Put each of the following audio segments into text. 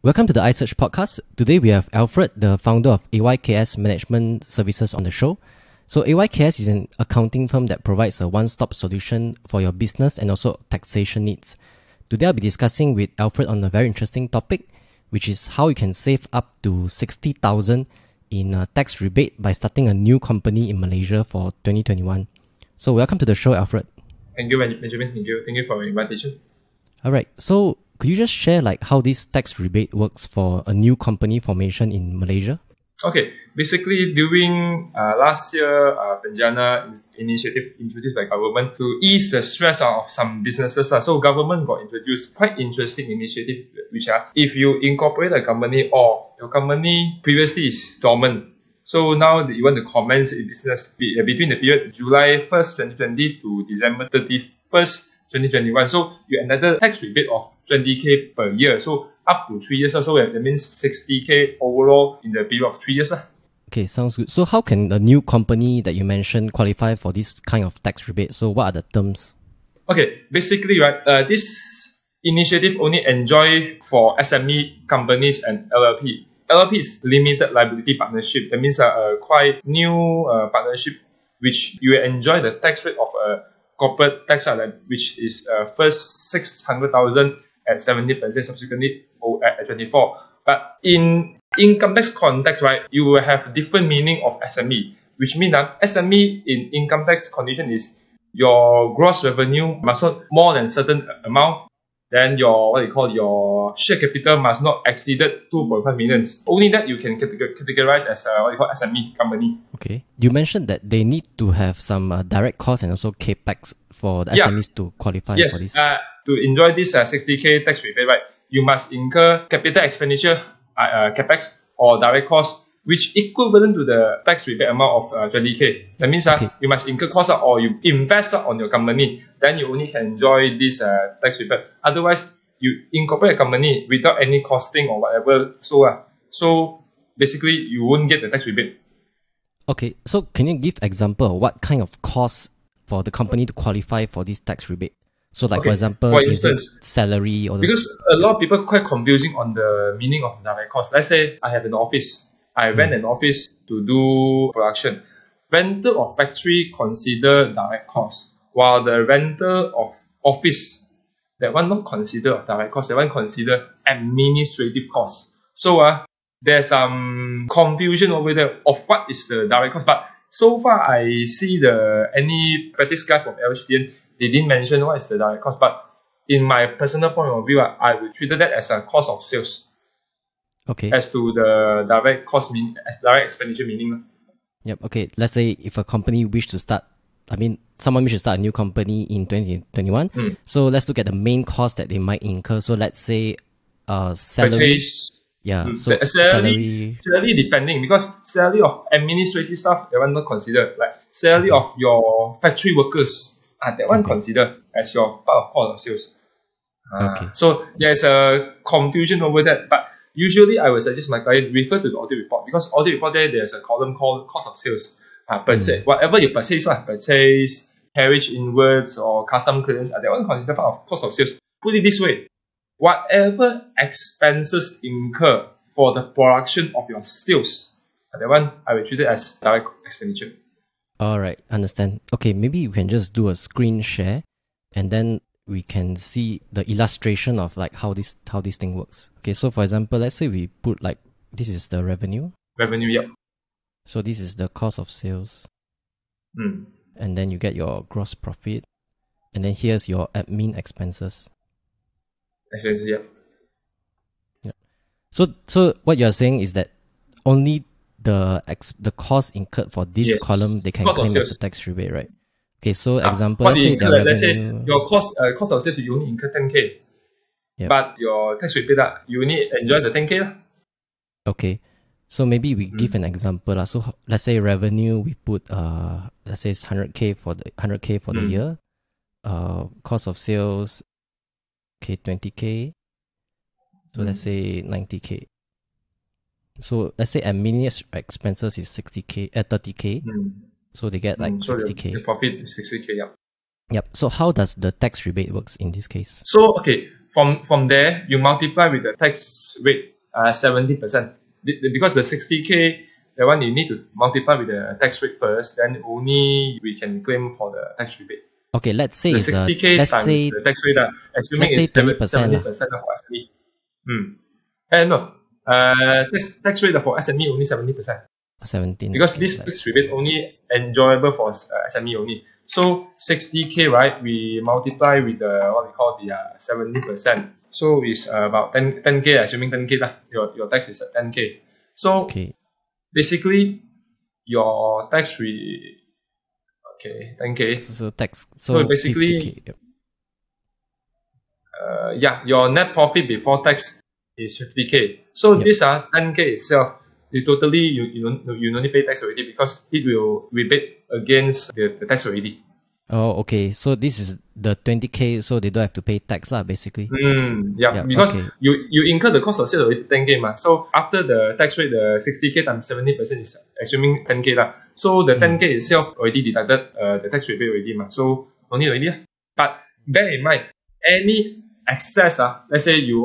Welcome to the iSearch podcast. Today we have Alfred, the founder of AYKS Management Services on the show. So AYKS is an accounting firm that provides a one-stop solution for your business and also taxation needs. Today I'll be discussing with Alfred on a very interesting topic, which is how you can save up to 60,000 in a tax rebate by starting a new company in Malaysia for 2021. So welcome to the show, Alfred. Thank you, Benjamin. Thank you for your invitation. All right. So could you just share how this tax rebate works for a new company formation in Malaysia? Okay, basically during last year, Penjana initiative introduced by government to ease the stress of some businesses. So government got introduced quite interesting initiative, which are if you incorporate a company or your company previously is dormant, so now you want to commence a business between the period July 1st, 2020 to December 31st, 2021. So you entitled tax rebate of 20k per year. So up to 3 years or so, that means 60k overall in the period of 3 years. Okay, sounds good. So how can a new company that you mentioned qualify for this kind of tax rebate? So what are the terms? Okay, basically, right, this initiative only enjoy for SME companies and LLP. LLP is limited liability partnership. That means a quite new partnership which you will enjoy the tax rate of a corporate tax which is first 600,000 at 70%, subsequently at 24%. But in income tax context, right, you will have different meaning of SME, which means that SME in income tax condition is your gross revenue must not more than certain amount. Then your your share capital must not exceeded 2.5 million. Only that you can categorize as SME company. Okay. You mentioned that they need to have some direct costs and also capex for the SMEs to qualify for this. To enjoy this 60k tax rebate, right, you must incur capital expenditure, capex, or direct costs, which equivalent to the tax rebate amount of 20k. That means you must incur costs or you invest on your company. Then you only can enjoy this tax rebate. Otherwise, you incorporate a company without any costing or whatever. So basically, you won't get the tax rebate. Okay, so can you give example of what kind of costs for the company to qualify for this tax rebate? So for example, for instance, salary or because a lot of people quite confusing on the meaning of direct cost. Let's say I have an office. I rent an office to do production. Rental of factory consider direct cost, while the rental of office, that one not consider direct cost, that one consider administrative cost. So there's some confusion over there of what is the direct cost. But so far I see any practice guide from LHDN, they didn't mention what is the direct cost. But in my personal point of view, I would treat that as a cost of sales. Okay. As to the direct cost as direct expenditure meaning. Yep. Okay. Let's say if a company someone wish to start a new company in 2021. So let's look at the main cost that they might incur. So let's say salary. Purchase. Yeah. So salary depending, because salary of administrative staff, that one not considered. Like salary of your factory workers, that one consider as your part of cost of sales. So there's a confusion over that. But usually, I would suggest my client refer to the audit report, because audit report there's a column called cost of sales. Purchase, whatever you purchase, carriage inwards or custom clearance, that one considered part of cost of sales. Put it this way, whatever expenses incur for the production of your sales, that one I will treat it as direct expenditure. All right, understand. Okay, maybe you can just do a screen share, and then we can see the illustration of how this thing works. Okay, so for example, let's say we put this is the revenue. Revenue, yep. So this is the cost of sales. And then you get your gross profit. And then here's your admin expenses. Expenses, yep. So what you're saying is that only the cost incurred for this column they can claim as a tax rebate, right? Okay, so example, let's say your cost of sales, you only incur 10k. Yep. But your tax rebate, you only enjoy the 10k. Okay, so maybe we give an example. So let's say revenue, we put let's say it's 100k for the year. Cost of sales, 20k. So let's say 90k. So let's say admin expenses is 30k. So they get 60k. The profit is 60k, yep. Yep. So how does the tax rebate works in this case? So from there, you multiply with the tax rate 70%. Because the 60K, that one you need to multiply with the tax rate first, then only we can claim for the tax rebate. Okay, let's say The it's 60K let's times say the tax rate, assuming let's say it's 20% 70% of SME. No, tax rate for SME only 70%. 17. Because Okay, this let's tax see. rebate only enjoyable for SME only. So 60K, right? We multiply with the what we call the 70%. So it's about 10K, assuming 10K lah. Your tax is at 10K. So Okay, basically your tax 10K. so tax, So so basically 50K. Yep. your net profit before tax is 50K. So Yep. this 10K itself, you totally you only pay tax already because it will rebate against the tax already. Oh, okay. So this is the 20K, so they don't have to pay tax lah, basically. Yeah, Yep, because okay. you incur the cost of sales already 10K ma. So after the tax rate, the 60K times 70% is assuming 10K lah. So the 10K itself already deducted the tax rebate already ma. So no need already lah. But bear in mind, any excess let's say you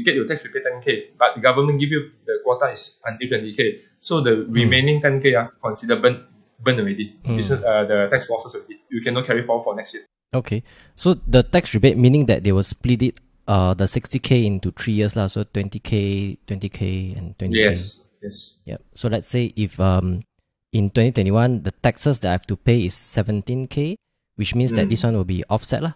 get your tax rebate 10K, but the government give you the quota is until 20K. So the remaining 10K consider burn already. The tax losses already. You cannot carry forward for next year. Okay. So the tax rebate, meaning that they will split it, the 60K into 3 years lah. So 20K, 20K, and 20K. Yes. Yeah. So let's say if in 2021 the taxes that I have to pay is 17K, which means that this one will be offset lah.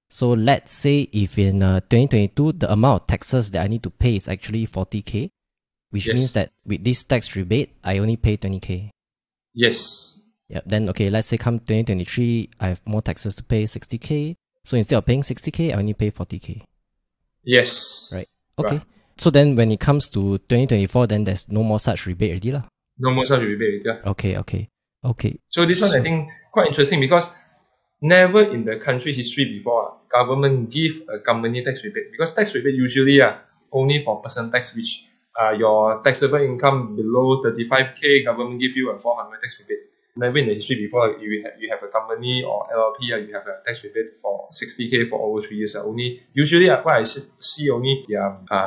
So let's say if in 2022 the amount of taxes that I need to pay is actually 40K, which means that with this tax rebate I only pay 20K. Yes. Yeah. Then okay, let's say come 2023 I have more taxes to pay, 60K. So instead of paying 60K, I only pay 40K. Yes. Right. Okay. Right. So then when it comes to 2024, then there's no more such rebate already lah. No more such rebate. Yeah. Okay. So this one I think quite interesting because never in the country history before government give a company tax rebate, because tax rebate usually only for person tax, which your taxable income below 35K, government give you a 400 tax rebate. Never in the history before you have a company or LLP, you have a tax rebate for 60K for over 3 years. Only usually what I see only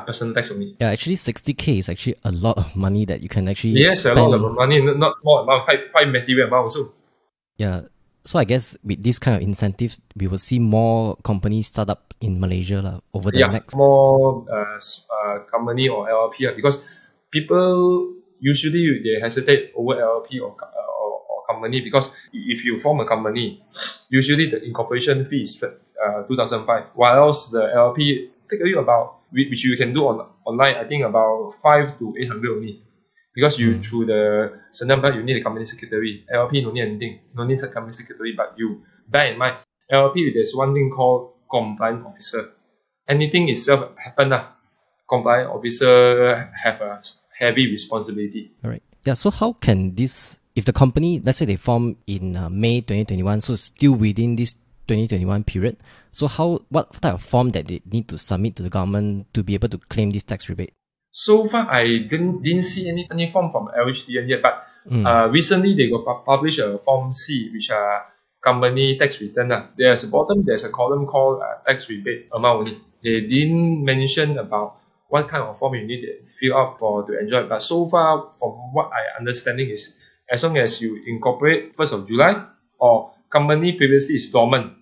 person tax only. Yeah, actually 60K is actually a lot of money that you can actually spend. A lot of money, not small amount, quite material amount also. Yeah. So I guess with this kind of incentives, we will see more companies start up in Malaysia over the next. More company or LLP because people usually they hesitate over LLP or company, because if you form a company, usually the incorporation fee is 2005, while else the LLP take you about, which you can do online, I think about 500 to 800 only. Because you through the Senam Bank, you need a company secretary. LLP no need anything, no need a company secretary. But you bear in mind, LLP there's one thing called compliance officer. Anything itself happen compliance officer have a heavy responsibility. All right. Yeah. So how can this, if the company, let's say they form in May 2021, so still within this 2021 period, so what type of form that they need to submit to the government to be able to claim this tax rebate? So far, I didn't see any form from LHDN yet, but recently they got published a Form C, which are company tax return. There's a column called tax rebate amount only. They didn't mention about what kind of form you need to fill up to enjoy it. But so far, from what I understanding is, as long as you incorporate 1st of July or company previously is dormant,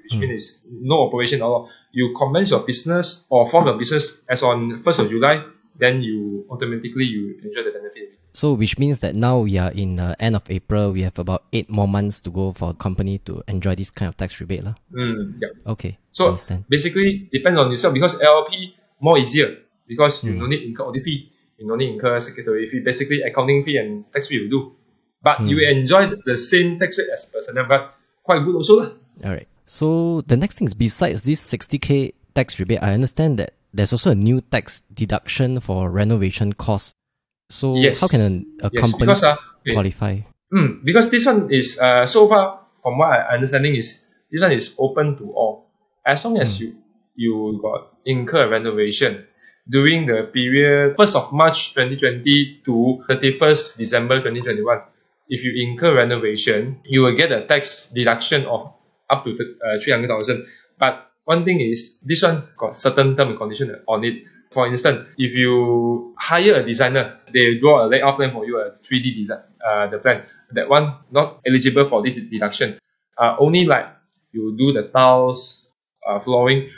which means no operation at all, you commence your business or form your business as on 1st of July, then you automatically enjoy the benefit. So which means that now we are in end of April, we have about 8 more months to go for the company to enjoy this kind of tax rebate. Yeah. Okay. So basically depends on yourself, because LLP more easier because you no need incur audit fee, you no need incur secretary fee, basically accounting fee and tax fee you do. But you enjoy the same tax rate as personnel, but quite good also. Alright. So the next thing is, besides this 60K tax rebate, I understand that there's also a new tax deduction for renovation costs. So how can a company qualify? Because this one is, so far, from what I understanding is, this one is open to all. As long as you got incur renovation during the period 1st of March 2020 to 31st December 2021, if you incur renovation, you will get a tax deduction of up to 300,000. But one thing is this one got certain term and condition on it. For instance, if you hire a designer, they draw a layout plan for you, a 3D design, the plan. That one not eligible for this deduction. Only like you do the tiles, flooring,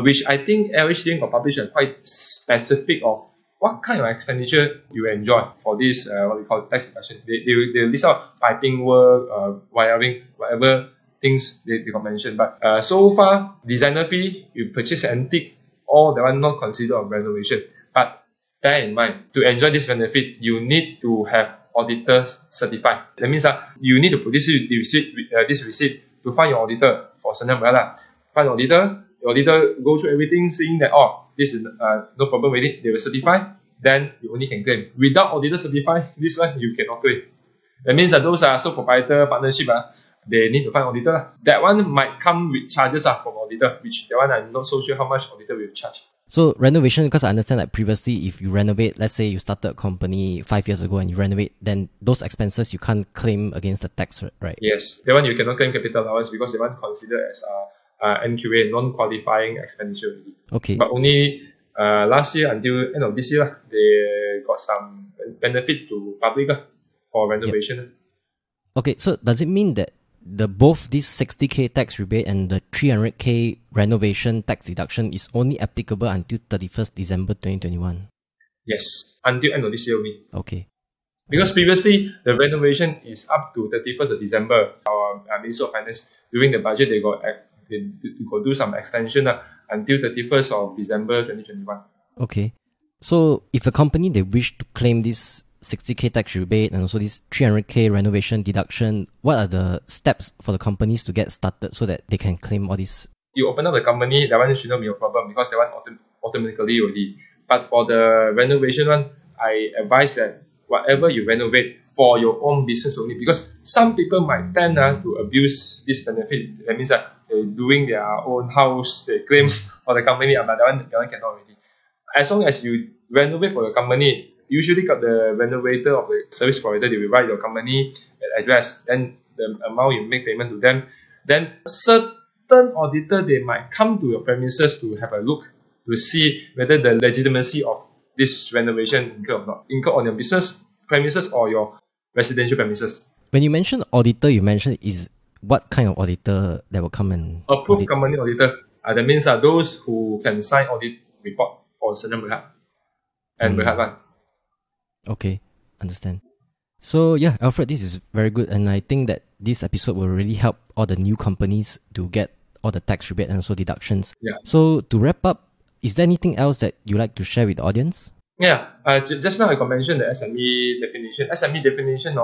which I think LHDM got published a quite specific of what kind of expenditure you enjoy for this what we call tax deduction. They list out piping work, wiring, whatever things they got mentioned. But so far, designer fee, you purchase antique, all that one not considered of renovation. But bear in mind, to enjoy this benefit, you need to have auditors certified. That means you need to produce this receipt to find your auditor for Senam Umbrella. Find auditor, the auditor go through everything, saying that this is no problem with it, they will certify, then you only can claim. Without auditor certify, this one you cannot claim. That means that those are sole proprietor partnership, they need to find auditor. That one might come with charges from auditor, which that one I'm not so sure how much auditor will charge. So renovation, because I understand that previously if you renovate, let's say you started a company 5 years ago and you renovate, then those expenses you can't claim against the tax, right? Yes, that one you cannot claim capital allowance because they want considered as NQA, non-qualifying expenditure. Okay. But only last year until end of this year, they got some benefit to public for renovation. Yep. Okay, so does it mean that both this 60k tax rebate and the 300k renovation tax deduction is only applicable until 31st December 2021? Yes, until end of this year only. Okay. Because previously, the renovation is up to 31st of December. Our Minister of Finance, during the budget, they got do some extension until 31st of December 2021. Okay. So if a company, they wish to claim this 60k tax rebate and also this 300k renovation deduction, what are the steps for the companies to get started so that they can claim all this? You open up the company, that one should not be a problem because that one automatically already. But for the renovation one, I advise that whatever you renovate for your own business only, because some people might tend to abuse this benefit. That means that they're doing their own house, they claim for the company, but that one cannot already. As long as you renovate for your company, usually got the renovator of the service provider, they will write your company address, then the amount you make payment to them. Then certain auditor, they might come to your premises to have a look to see whether the legitimacy of this renovation incurred or not. Incurred on your business premises or your residential premises. When you mention auditor, you mentioned is what kind of auditor that will come and approved company auditor. That means those who can sign audit report for Senam Berhad and Berhad one. Okay, understand. So yeah, Alfred, this is very good, and I think that this episode will really help all the new companies to get all the tax rebate and also deductions. Yeah. So to wrap up, is there anything else that you like to share with the audience? Yeah, just now I mentioned the SME definition. SME definition,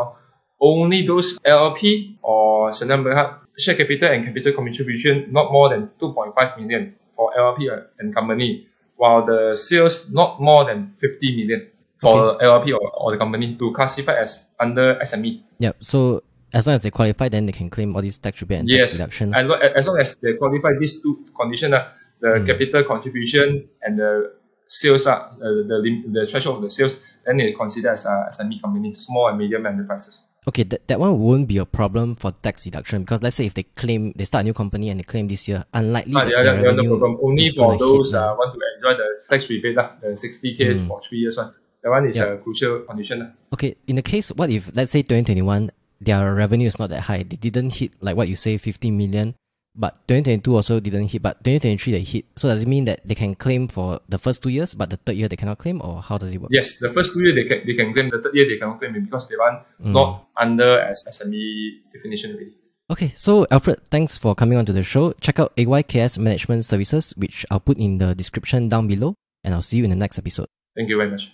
only those LLP or Senam Berhad share capital and capital contribution not more than 2.5 million for LLP and company, while the sales not more than 50 million. For LLP or the company to classify as under SME. Yeah, so as long as they qualify, then they can claim all these tax rebate and tax deduction. As long as they qualify these two conditions, the capital contribution and the sales, the threshold of the sales, then they consider as a SME company, small and medium enterprises. Okay, that one won't be a problem for tax deduction because let's say if they start a new company and they claim this year, unlikely that their revenue no problem. Only for those want to enjoy the tax rebate, the 60k for 3 years one. That one is a crucial condition. Okay, in the case, what if, let's say 2021, their revenue is not that high, they didn't hit, like what you say, 50 million, but 2022 also didn't hit, but 2023 they hit. So does it mean that they can claim for the first 2 years, but the third year they cannot claim, or how does it work? Yes, the first 2 years they can claim, the third year they cannot claim because they want not under as SME definition already. Okay, so Alfred, thanks for coming on to the show. Check out AYKS Management Services, which I'll put in the description down below, and I'll see you in the next episode. Thank you very much.